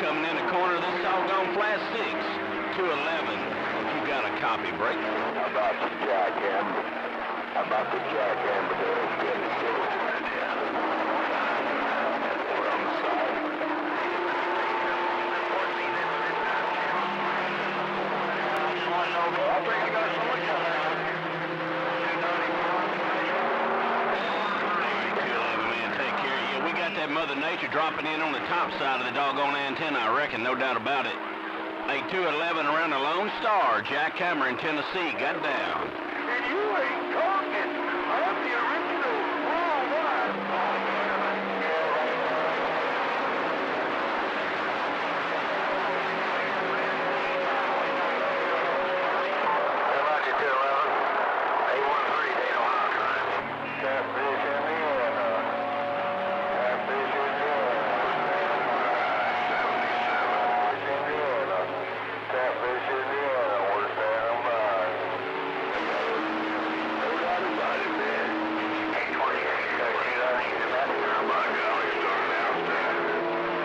coming in the corner of this doggone flat 6. 211. You got a copy, break. About the jackhammer. About the jackhammer there. Get it. We're on the side. I think you got someone coming out. 211, man, take care of you. We got that Mother Nature dropping in on the top side of the doggone antenna, I reckon, no doubt about it. 8211 around the Lone Star, jackhammer in Tennessee, got down. And you ain't talking. I'm the original worldwide. Roger, 211. 813, Dana Hawk, right? Catfish Indiana. Catfish Indiana. Catfish Indiana, we're standing by. No doubt about it, man. 828, 13, oh my God, it's starting out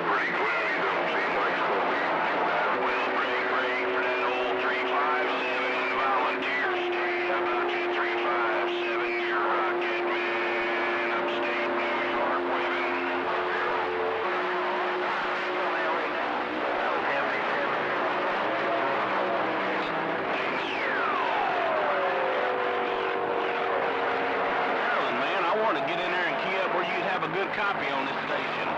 pretty cloudy. Don't seem like it's going to be too bad. Well, break for that old 357 volunteers. How about you, 357? You're rocket, man. Upstate New York, waving. Maryland, man, I want to get in there and key up where you'd have a good copy on this station.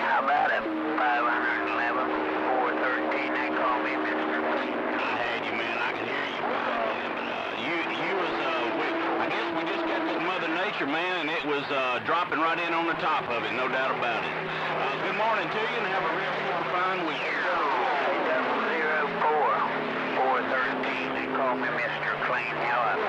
How about it? 511, 413, they call me Mr. I had you, man. I can hear you. You was, I guess we just got this Mother Nature, man, and it was dropping right in on the top of it, no doubt about it. Good morning to you, and have a real fine week. 004, 413, they call me Mr. Clean. How up?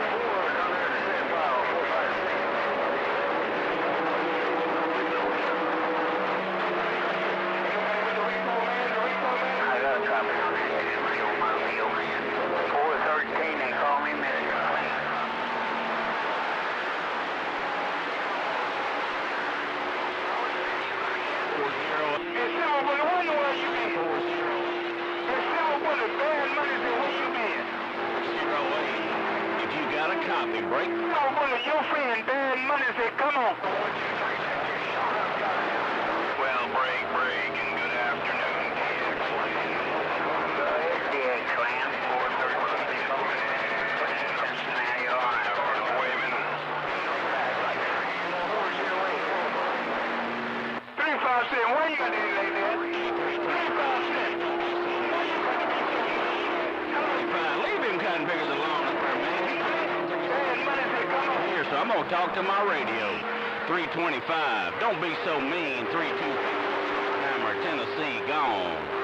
I got a traffic on that real mobile, man. 413, they call me Mr. Clean. Hey, Silver Bullet, where you been? Hey, Silver Bullet, bad money, where you been? 08. If you got a copy, break. Silver Bullet, your friend, bad money, said, come on. Well, break, and good afternoon, DX-Land. DX-Land, 413. Now you are. Waving. 357, why you got anything like that? 357. Leave him kind of bigger than long there, man. Bad money, said, come on. Here, so I'm going to talk to my radio. 325. Don't be so mean. 32. Hammer, Tennessee, gone.